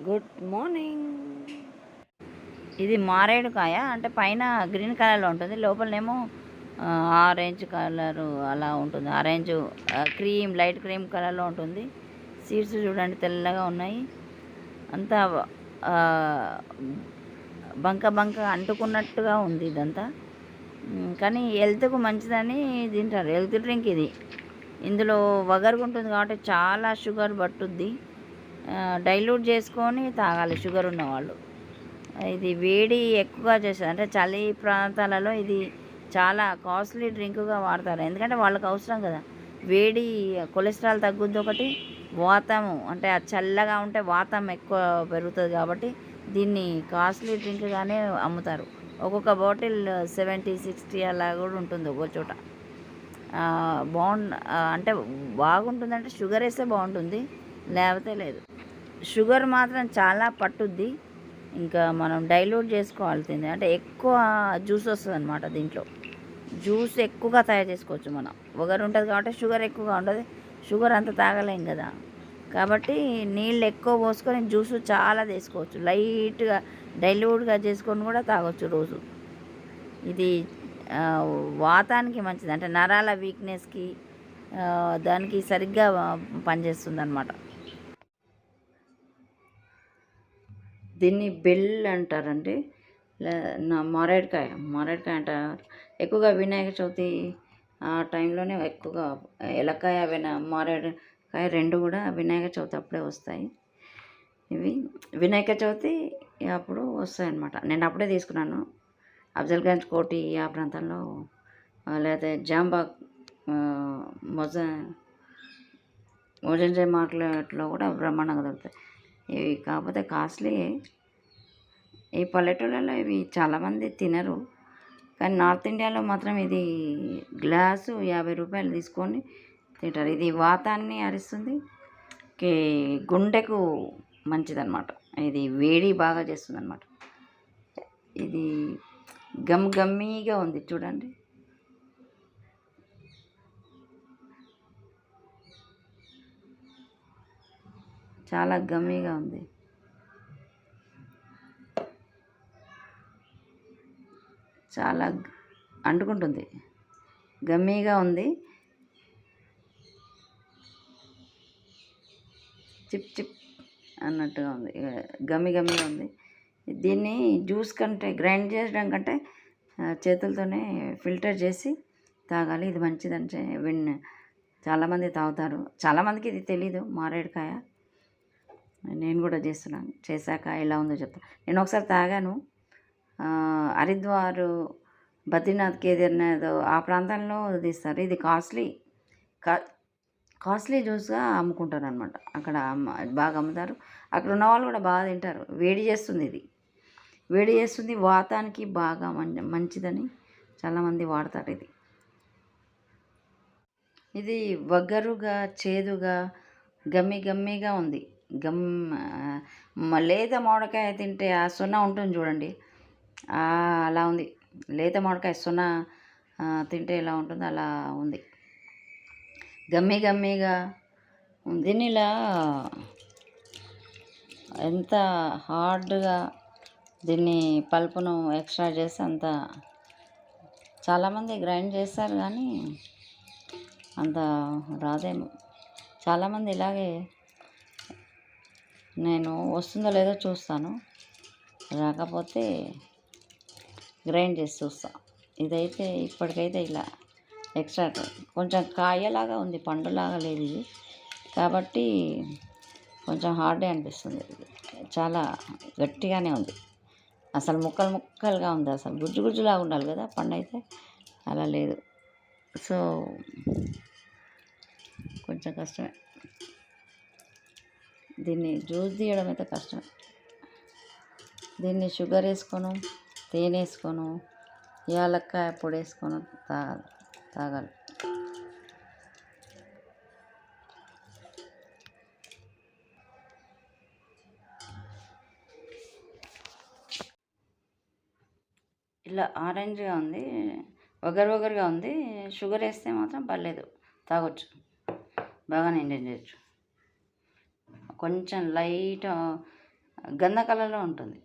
Good morning. ఇది మారేడుకాయ అంటే పైన గ్రీన్ కలర్లో ఉంటుంది, లోపలనేమో ఆరెంజ్ కలరు అలా ఉంటుంది. ఆరెంజ్ క్రీమ్, లైట్ క్రీమ్ కలర్లో ఉంటుంది. సీడ్స్ చూడండి తెల్లగా ఉన్నాయి. అంతా ఆ, బంక బంక అంటుకున్నట్టుగా ఉంది ఇదంతా. కానీ హెల్త్కు మంచిదని తింటారు. హెల్త్ డ్రింక్ ఇది. ఇందులో వగరుగుంటుంది కాబట్టి చాలా షుగర్ పట్టుద్ది. డైల్యూట్ చేసుకొని తాగాలి షుగర్ ఉన్నవాళ్ళు. ఇది వేడి ఎక్కువగా చేస్తుంది, అంటే చలి ప్రాంతాలలో ఇది చాలా కాస్ట్లీ డ్రింక్గా వాడతారు. ఎందుకంటే వాళ్ళకి అవసరం కదా, వేడి కొలెస్ట్రాల్ తగ్గుద్ది ఒకటి, వాతము అంటే అది చల్లగా ఉంటే వాతం ఎక్కువ పెరుగుతుంది కాబట్టి దీన్ని కాస్ట్లీ డ్రింక్గానే అమ్ముతారు. ఒక్కొక్క బాటిల్ 70-60 అలా కూడా ఉంటుంది ఒక్కో చోట. అంటే బాగుంటుందంటే షుగర్ వేస్తే బాగుంటుంది, లేకపోతే లేదు. షుగర్ మాత్రం చాలా పట్టుద్ది. ఇంకా మనం డైల్యూట్ చేసుకోవాలి తింది అంటే ఎక్కువ జ్యూస్ వస్తుంది అనమాట. దీంట్లో జ్యూస్ ఎక్కువగా తయారు చేసుకోవచ్చు మనం. వగరు ఉంటుంది కాబట్టి షుగర్ ఎక్కువగా ఉండదు, షుగర్ అంత తాగలేం కదా. కాబట్టి నీళ్ళు ఎక్కువ పోసుకొని జ్యూస్ చాలా తీసుకోవచ్చు. లైట్గా డైల్యూట్గా చేసుకొని కూడా తాగొచ్చు రోజు. ఇది వాతానికి మంచిది, అంటే నరాల వీక్నెస్కి దానికి సరిగ్గా పనిచేస్తుంది అన్నమాట. దీన్ని బెల్ అంటారండి, మారేడుకాయ అంటారు. ఎక్కువగా వినాయక చవితి ఆ టైంలోనే ఎక్కువగా ఎలక్కాయ మారేడుకాయ రెండు కూడా వినాయక చవితి అప్పుడే వస్తాయి. ఇవి వినాయక చవితి అప్పుడు వస్తాయి అన్నమాట. నేను అప్పుడే తీసుకున్నాను. అఫ్జల్గంజ్ కోటి ఆ ప్రాంతంలో, లేకపోతే జాంబాగ్ మోజంజయ్ మార్కెట్లో కూడా బ్రహ్మాండంగా దొరుకుతాయి. ఇవి కాకపోతే కాస్ట్లీ. ఈ పల్లెటూళ్ళలో ఇవి చాలామంది తినరు, కానీ నార్త్ ఇండియాలో మాత్రం ఇది గ్లాసు 50 రూపాయలు తీసుకొని తింటారు. ఇది వాతాన్ని అరిస్తుంది, గుండెకు మంచిదన్నమాట. ఇది వేడి బాగా చేస్తుంది అన్నమాట. ఇది గమ్మీగా ఉంది చూడండి. చాలా గమ్మీగా ఉంది. చాలా అంటుకుంటుంది, గమ్మీగా ఉంది, చిప్ చిప్ అన్నట్టుగా ఉంది, గమ్మీగా ఉంది. దీన్ని జ్యూస్ కంటే, గ్రైండ్ చేయడం కంటే చేతులతోనే ఫిల్టర్ చేసి తాగాలి. ఇది మంచిదని చాలామంది తాగుతారు. చాలామందికి ఇది తెలీదు మారేడుకాయ. నేను కూడా చేశాక ఎలా ఉందో చెప్తాను. నేను ఒకసారి తాగాను. హరిద్వార్, బద్రీనాథ్, కేదార్నాథ్ ఆ ప్రాంతంలో తీస్తారు. ఇది కాస్ట్లీ జ్యూస్గా అమ్ముకుంటారు అనమాట. అక్కడ బాగా అమ్ముతారు. అక్కడ ఉన్న వాళ్ళు కూడా బాగా తింటారు. వేడి చేస్తుంది, వాతానికి బాగా మంచిదని చాలామంది వాడతారు. ఇది వగరుగా, చేదుగా, గమ్మీగా ఉంది. లేత మామిడికాయ తింటే ఆ సొన ఉంటుంది చూడండి, అలా ఉంది. లేత మామిడికాయ సొన తింటే ఎలా ఉంటుందో అలా ఉంది. గమ్మీగా ఉంది. ఇలా ఎంత హార్డ్గా దీన్ని పల్పును ఎక్స్ట్రా చేస్తే అంత, చాలామంది గ్రైండ్ చేస్తారు కానీ అంత రాదేమో. చాలామంది ఇలాగే, నేను వస్తుందో లేదో చూస్తాను, రాకపోతే గ్రైండ్ చేసి చూస్తాను. ఇదైతే ఇప్పటికైతే ఇలా ఎక్స్ట్రా కొంచెం కాయలాగా ఉంది, పండులాగా లేదు ఇది, కాబట్టి కొంచెం హార్డే అనిపిస్తుంది. ఇది చాలా గట్టిగానే ఉంది, అసలు ముక్కలుగా ఉంది. అసలు గుజ్జులాగా ఉండాలి కదా పండు, అయితే అలా లేదు. సో కొంచెం కష్టమే, దీన్ని జ్యూస్ తీయడం అయితే కష్టమే. దీన్ని షుగర్ వేసుకొని, తేనె వేసుకొని, యాలక్కాయ పొడి వేసుకొని తాగాలి. ఇలా ఆరెంజ్గా ఉంది, వగరుగా ఉంది. షుగర్ వేస్తే మాత్రం పర్లేదు, తాగొచ్చు, బాగా ఎంజాయ్ చేయొచ్చు. కొంచెం లైట్ గంధ కలర్లో ఉంటుంది.